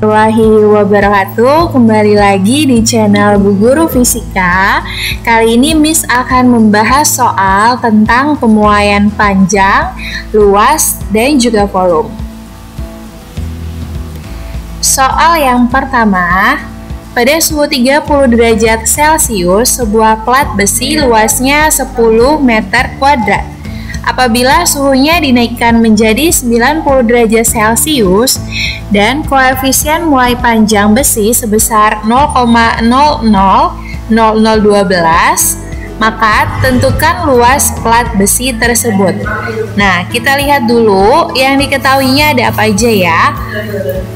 warahmatullahi wabarakatuh. Kembali lagi di channel Bu Guru Fisika. Kali ini Miss akan membahas soal tentang pemuaian panjang, luas, dan juga volume. Soal yang pertama, pada suhu 30 derajat Celcius, sebuah plat besi luasnya 10 meter kuadrat. Apabila suhunya dinaikkan menjadi 90 derajat Celcius dan koefisien muai panjang besi sebesar 0,000012, maka tentukan luas plat besi tersebut. Nah, kita lihat dulu yang diketahuinya ada apa aja ya.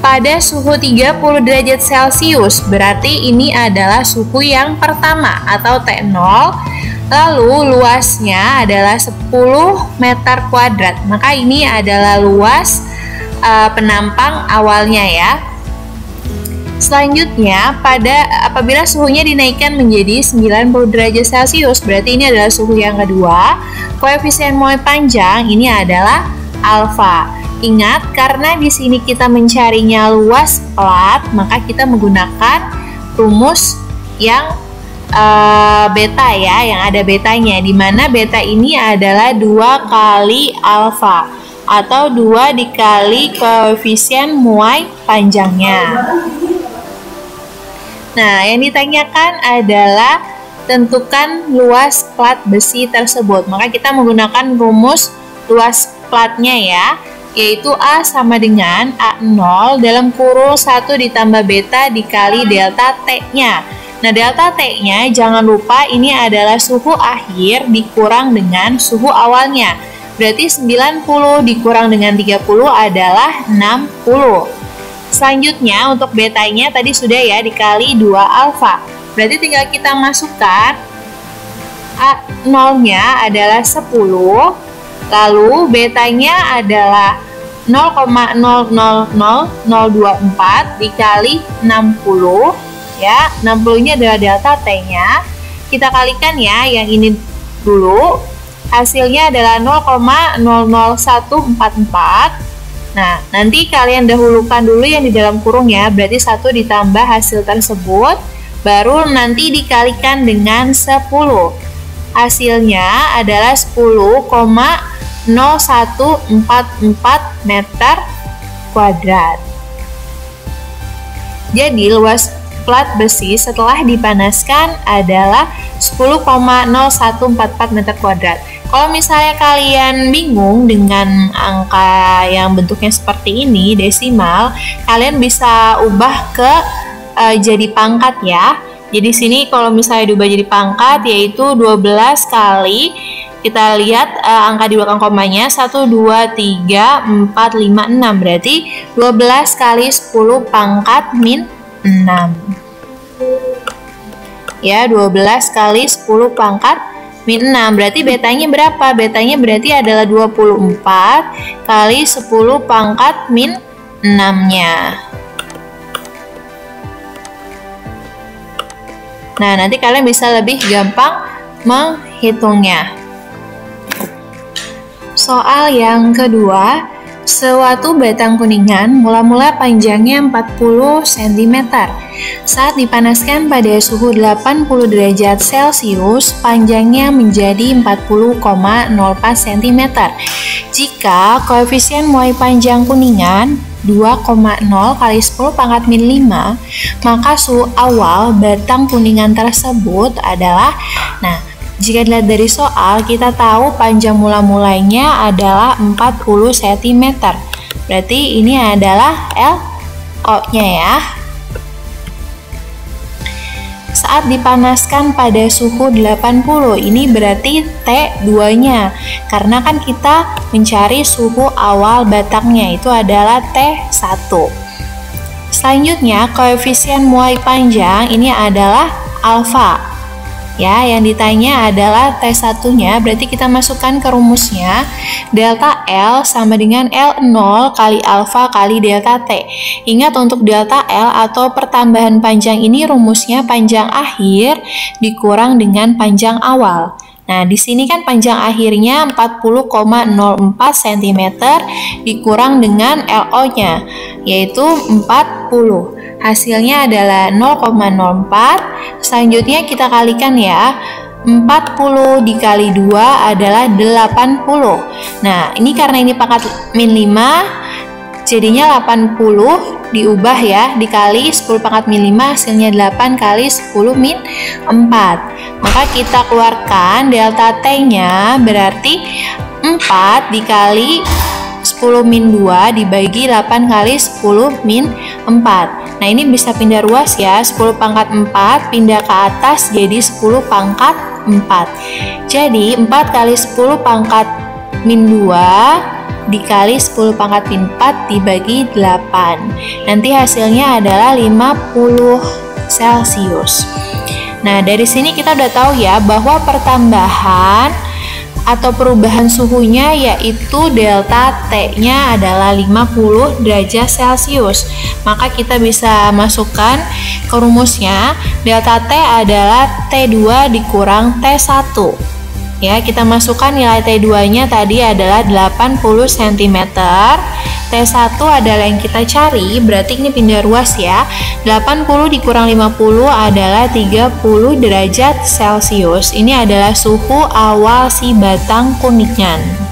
Pada suhu 30 derajat Celcius, berarti ini adalah suhu yang pertama atau T0. Lalu luasnya adalah 10 meter kuadrat. Maka ini adalah luas penampang awalnya ya. Selanjutnya, apabila suhunya dinaikkan menjadi 90 derajat Celcius, berarti ini adalah suhu yang kedua. Koefisien muai panjang ini adalah alfa. Ingat, karena di sini kita mencarinya luas plat, maka kita menggunakan rumus yang beta ya, yang ada betanya, di mana beta ini adalah 2 kali alfa atau 2 dikali koefisien muai panjangnya. Nah, yang ditanyakan adalah tentukan luas plat besi tersebut. Maka kita menggunakan rumus luas platnya ya, yaitu A sama dengan A0 dalam kurung 1 ditambah beta dikali delta T-nya. Nah, delta T-nya jangan lupa ini adalah suhu akhir dikurang dengan suhu awalnya. Berarti 90 dikurang dengan 30 adalah 60. Selanjutnya untuk betanya tadi sudah ya, dikali 2 alfa. Berarti tinggal kita masukkan A0-nya adalah 10, lalu betanya adalah 0,000024 dikali 60 ya. 60-nya adalah delta T-nya. Kita kalikan ya yang ini dulu. Hasilnya adalah 0,00144. Nah, nanti kalian dahulukan dulu yang di dalam kurung ya. Berarti 1 ditambah hasil tersebut, baru nanti dikalikan dengan 10. Hasilnya adalah 10,0144 meter kuadrat. Jadi luas plat besi setelah dipanaskan adalah 10,0144 meter kuadrat. Kalau misalnya kalian bingung dengan angka yang bentuknya seperti ini, desimal, kalian bisa ubah ke jadi pangkat ya. Jadi sini kalau misalnya diubah jadi pangkat, yaitu 12 kali, kita lihat angka di belakang komanya 1, 2, 3, 4, 5, 6. Berarti 12 kali 10 pangkat min 6. Ya, 12 kali 10 pangkat min 6. Berarti betanya berapa? Betanya berarti adalah 24 kali 10 pangkat min 6-nya. Nah, nanti kalian bisa lebih gampang menghitungnya. Soal yang kedua, suatu batang kuningan mula-mula panjangnya 40 cm. Saat dipanaskan pada suhu 80 derajat Celcius, panjangnya menjadi 40,04 cm. Jika koefisien muai panjang kuningan 2,0 kali 10 pangkat min 5, maka suhu awal batang kuningan tersebut adalah, nah, jika dilihat dari soal, kita tahu panjang mula-mulainya adalah 40 cm. Berarti ini adalah LO-nya ya. Saat dipanaskan pada suhu 80, ini berarti T2-nya. Karena kan kita mencari suhu awal batangnya, itu adalah T1. Selanjutnya, koefisien muai panjang ini adalah alfa. Ya, yang ditanya adalah T1-nya, berarti kita masukkan ke rumusnya. Delta L sama dengan L0 kali alfa kali delta T. Ingat, untuk delta L atau pertambahan panjang ini rumusnya panjang akhir dikurang dengan panjang awal. Nah, di sini kan panjang akhirnya 40,04 cm dikurang dengan LO-nya, yaitu 40. Hasilnya adalah 0,04. Selanjutnya kita kalikan ya. 40 dikali 2 adalah 80. Nah, ini karena ini pangkat min 5, jadinya 80 diubah ya, dikali 10 pangkat min 5, hasilnya 8 kali 10 min 4. Maka kita keluarkan delta T-nya berarti 4 dikali 10 min 2 dibagi 8 kali 10 min 4. Nah, ini bisa pindah ruas ya, 10 pangkat 4 pindah ke atas jadi 10 pangkat 4. Jadi 4 kali 10 pangkat min 2 dikali 10 pangkat min 4 dibagi 8. Nanti hasilnya adalah 50 Celcius. Nah, dari sini kita udah tahu ya bahwa pertambahan atau perubahan suhunya yaitu delta T-nya adalah 50 derajat Celcius. Maka kita bisa masukkan ke rumusnya, delta T adalah T2 dikurang T1. Ya, kita masukkan nilai T2-nya tadi adalah 80 cm. T1 adalah yang kita cari, berarti ini pindah ruas ya. 80 dikurang 50 adalah 30 derajat Celcius. Ini adalah suhu awal si batang kuningan.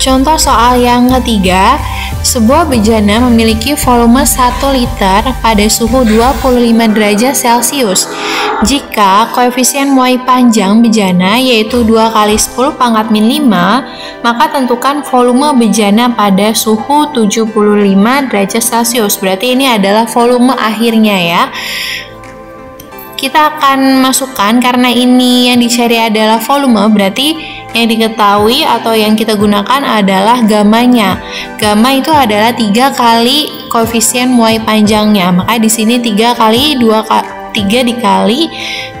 Contoh soal yang ketiga, sebuah bejana memiliki volume 1 liter pada suhu 25 derajat Celcius. Jika koefisien muai panjang bejana yaitu 2 kali 10 pangkat min 5, maka tentukan volume bejana pada suhu 75 derajat Celcius. Berarti ini adalah volume akhirnya ya. Kita akan masukkan, karena ini yang dicari adalah volume, berarti yang diketahui atau yang kita gunakan adalah gamanya. Gamma itu adalah 3 kali koefisien muai panjangnya. Maka di sini 3 dikali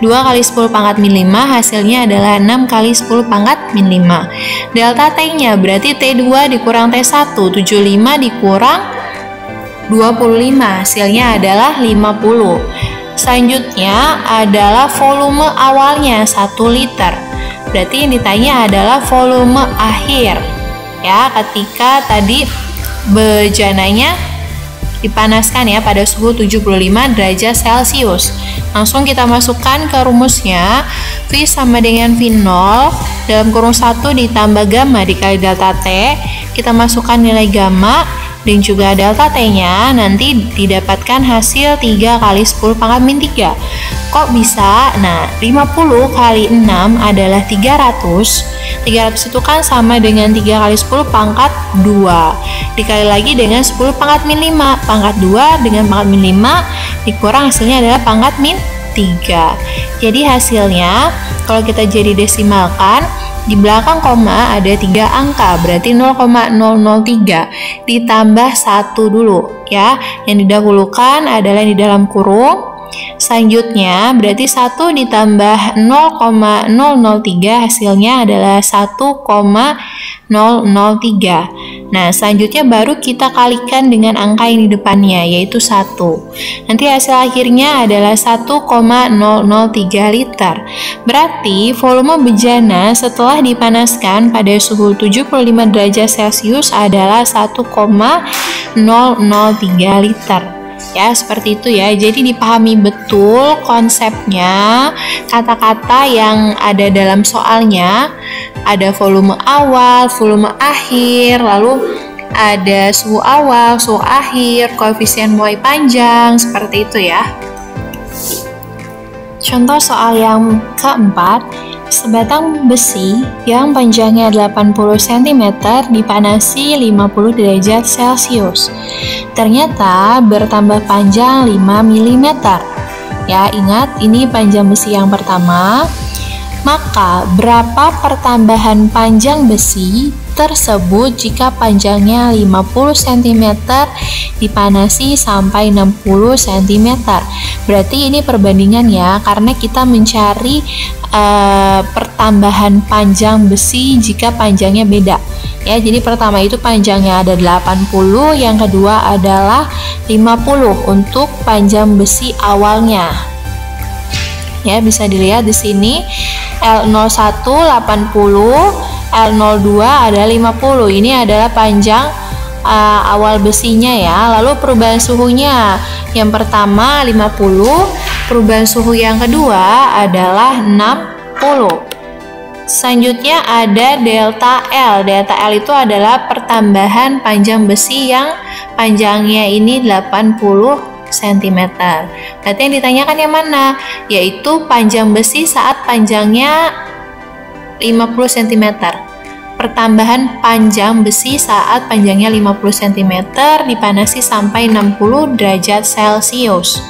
2 kali 10 pangkat min 5, hasilnya adalah 6 kali 10 pangkat min 5. Delta T-nya berarti T2 dikurang T1, 75 dikurang 25, hasilnya adalah 50. Selanjutnya adalah volume awalnya 1 liter. Berarti yang ditanya adalah volume akhir. Ya, ketika tadi bejananya dipanaskan ya pada suhu 75 derajat Celcius. Langsung kita masukkan ke rumusnya. V sama dengan V0 dalam kurung 1 ditambah gamma dikali delta T. Kita masukkan nilai gamma dan juga delta T-nya, nanti didapatkan hasil 3 kali 10 pangkat min 3. Kok bisa? Nah, 50 kali 6 adalah 300. 300 itu kan sama dengan 3 kali 10 pangkat 2. Dikali lagi dengan 10 pangkat min 5. Pangkat 2 dengan pangkat min 5 dikurang, hasilnya adalah pangkat min 3. Jadi hasilnya, kalau kita jadi desimalkan, di belakang koma ada 3 angka, berarti 0,003 ditambah 1 dulu ya. Yang didahulukan adalah yang di dalam kurung. Selanjutnya berarti 1 ditambah 0,003 hasilnya adalah 1,003. Nah, selanjutnya baru kita kalikan dengan angka yang di depannya, yaitu 1. Nanti hasil akhirnya adalah 1,003 liter. Berarti volume bejana setelah dipanaskan pada suhu 75 derajat Celcius adalah 1,003 liter. Ya, seperti itu ya. Jadi dipahami betul konsepnya, kata-kata yang ada dalam soalnya. Ada volume awal, volume akhir, lalu ada suhu awal, suhu akhir, koefisien muai panjang, seperti itu ya. Contoh soal yang keempat, sebatang besi yang panjangnya 80 cm dipanasi 50 derajat Celcius. Ternyata bertambah panjang 5 mm. Ya, ingat ini panjang besi yang pertama. Maka berapa pertambahan panjang besi tersebut jika panjangnya 50 cm dipanasi sampai 60 cm? Berarti ini perbandingan ya, karena kita mencari pertambahan panjang besi jika panjangnya beda. Ya, jadi pertama itu panjangnya ada 80, yang kedua adalah 50 untuk panjang besi awalnya. Ya, bisa dilihat di sini L01 80, L02 ada 50. Ini adalah panjang awal besinya ya. Lalu perubahan suhunya, yang pertama 50, perubahan suhu yang kedua adalah 60. Selanjutnya ada delta L. Delta L itu adalah pertambahan panjang besi yang panjangnya ini 80 cm. Berarti yang ditanyakan yang mana? Yaitu panjang besi saat panjangnya 50 cm. Pertambahan panjang besi saat panjangnya 50 cm dipanasi sampai 60 derajat Celcius.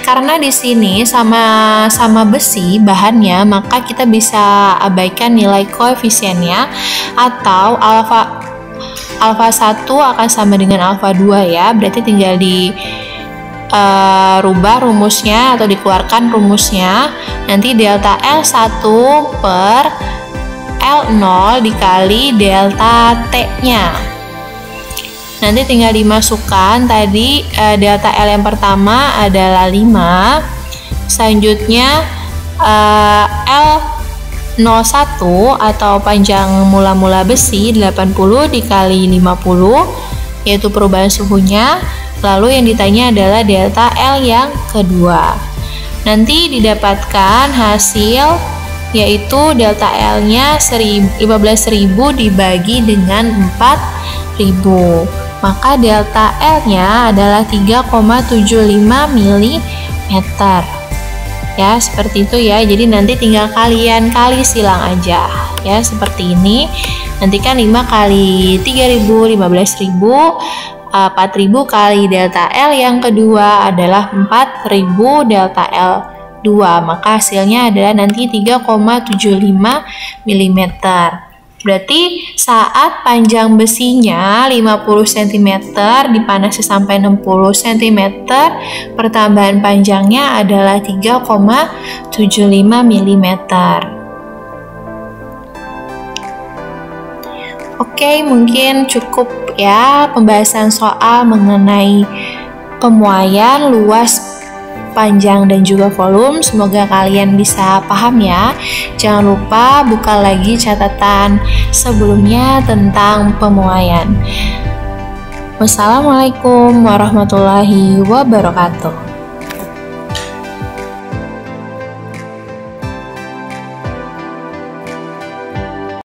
Karena di sini sama besi bahannya, maka kita bisa abaikan nilai koefisiennya, atau alfa 1 akan sama dengan alfa 2 ya. Berarti tinggal rubah rumusnya atau dikeluarkan rumusnya. Nanti delta L1 per L0 dikali delta T-nya. Nanti tinggal dimasukkan tadi delta L yang pertama adalah 5. Selanjutnya L01 atau panjang mula-mula besi 80 dikali 50, yaitu perubahan suhunya. Lalu yang ditanya adalah delta L yang kedua. Nanti didapatkan hasil yaitu delta L-nya 15.000 dibagi dengan 4.000. Maka delta L-nya adalah 3,75 mm. Ya, seperti itu ya. Jadi nanti tinggal kalian kali silang aja. Ya, seperti ini. Nanti kan 5 kali 3.000, 15.000. 4.000 kali delta L yang kedua adalah 4.000 delta L2. Maka hasilnya adalah nanti 3,75 mm. Berarti saat panjang besinya 50 cm dipanasi sampai 60 cm, pertambahan panjangnya adalah 3,75 mm. Oke, mungkin cukup ya pembahasan soal mengenai pemuaian, luas, panjang, dan juga volume. Semoga kalian bisa paham ya. Jangan lupa buka lagi catatan sebelumnya tentang pemuaian. Wassalamualaikum warahmatullahi wabarakatuh.